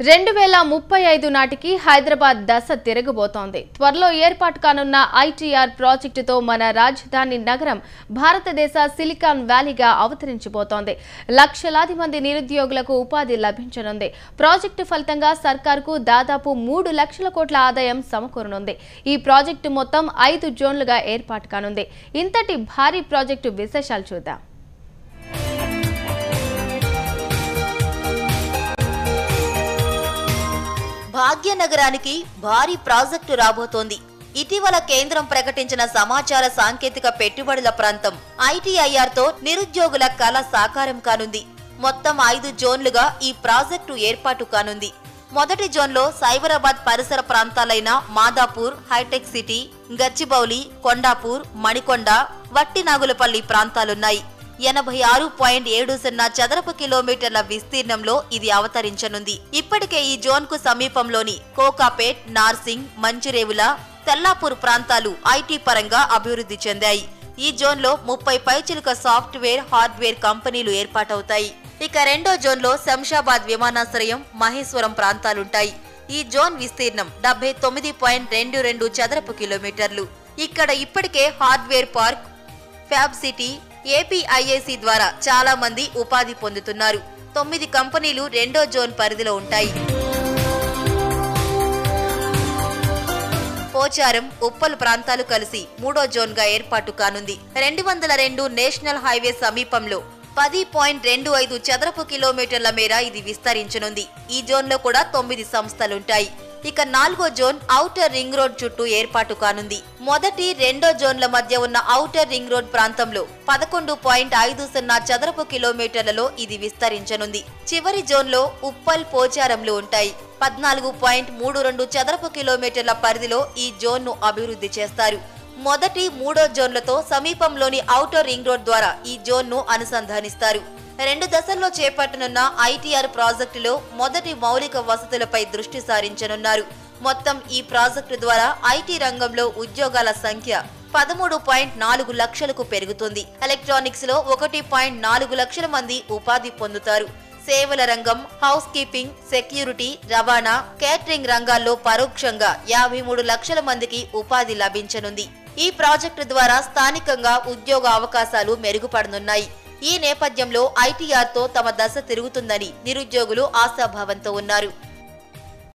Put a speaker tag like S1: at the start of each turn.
S1: 2035 నాటికి హైదరాబాద్ దశ తిరగబోతోంది. త్వరలో ఏర్పాటు కానున్న ఐటీఆర్ ప్రాజెక్టుతో మన రాజధాని నగరం భారతదేశ సిలికాన్ వ్యాలీగా అవతరించబోతోంది. లక్షలాది మంది నిరుద్యోగులకు ఉపాధి లభించనుంది. ప్రాజెక్టు ఫలితంగా సర్కార్కు దాదాపు 3 లక్షల కోట్ల ఆదాయం సమకూరనుంది. ఈ ప్రాజెక్టు మొత్తం 5 జోన్లుగా ఏర్పాటు కానుంది. ఇంతటి భారీ ప్రాజెక్టు విశేషాలు చూద్దాం.
S2: భాగ్యనగరానికి భారీ ప్రాజెక్టు రాబోతోంది. ఇటీవల కేంద్రం ప్రకటించిన సమాచార సాంకేతిక పెట్టుబడుల ప్రాంతం ఐటీఐఆర్ తో నిరుద్యోగుల కల సాకారం కానుంది. మొత్తం 5 జోన్లుగా ఈ ప్రాజెక్టు ఏర్పాటు కానుంది. మొదటి జోన్లో సైబరాబాద్ పరిసర ప్రాంతాలైన మాదాపూర్, హైటెక్ సిటీ, గచ్చిబౌలి, కొండాపూర్, మణికొండ, వట్టినాగులపల్లి ప్రాంతాలున్నాయి. 86.70 చదరపు కిలోమీటర్ల విస్తీర్ణంలో ఇది అవతరించనుంది. ఇప్పటికే ఈ జోన్ కు సమీపంలోని కోకాపేట్, నార్సింగ్, మంచిరేవుల, తెల్లాపూర్ ప్రాంతాలు ఐటీ పరంగా అభివృద్ధి చెందాయి. ఈ జోన్లో 30 పైచిలుక సాఫ్ట్వేర్, హార్డ్వేర్ కంపెనీలు ఏర్పాటవుతాయి. ఇక రెండో జోన్లో శంషాబాద్ విమానాశ్రయం, మహేశ్వరం ప్రాంతాలుంటాయి. ఈ జోన్ విస్తీర్ణం 79.22 చదరపు కిలోమీటర్లు. ఇక్కడ ఇప్పటికే hardware park, fab city, APIIC ద్వారా చాలా మంది ఉపాధి పొందుతున్నారు. 9 కంపెనీలు రెండో జోన్ పరిధిలో ఉంటాయి. పోచారం, ఉప్పల్ ప్రాంతాలు కలిసి మూడో జోన్ గా ఏర్పాటు కానుంది. 202 నేషనల్ హైవే సమీపంలో 10.25 చదరపు కిలోమీటర్ల మేర ఇది విస్తరించనుంది. ఈ జోన్ లో కూడా 9 సంస్థలుంటాయి. ఇక నాలుగో జోన్ ఔటర్ రింగ్ రోడ్ చుట్టూ ఏర్పాటు కానుంది. మొదటి, రెండో జోన్ల మధ్య ఉన్న ఔటర్ రింగ్ రోడ్ ప్రాంతంలో 11.50 చదరపు కిలోమీటర్లలో ఇది విస్తరించనుంది. చివరి జోన్లో ఉప్పల్, పోచారంలు ఉంటాయి. 14.32 చదరపు కిలోమీటర్ల పరిధిలో ఈ జోన్ను అభివృద్ధి చేస్తారు. మొదటి, మూడో జోన్లతో సమీపంలోని ఔటర్ రింగ్ రోడ్ ద్వారా ఈ జోన్ను అనుసంధానిస్తారు. 2 దశల్లో చేపట్టనున్న ఐటీఆర్ ప్రాజెక్టులో మొదటి మౌలిక వసతులపై దృష్టి సారించనున్నారు. మొత్తం ఈ ప్రాజెక్టు ద్వారా ఐటీ రంగంలో ఉద్యోగాల సంఖ్య 13.4 లక్షలకు పెరుగుతుంది. ఎలక్ట్రానిక్స్ లో 1.4 లక్షల మంది ఉపాధి పొందుతారు. సేవల రంగం, హౌస్ కీపింగ్, సెక్యూరిటీ, రవాణా, కేటరింగ్ రంగాల్లో పరోక్షంగా 53 లక్షల మందికి ఉపాధి లభించనుంది. ఈ ప్రాజెక్టు ద్వారా స్థానికంగా ఉద్యోగ అవకాశాలు మెరుగుపడనున్నాయి. ఈ నేపథ్యంలో ఐటీఆర్ తో తమ దశ తిరుగుతుందని నిరుద్యోగులు ఆశాభావంతో ఉన్నారు.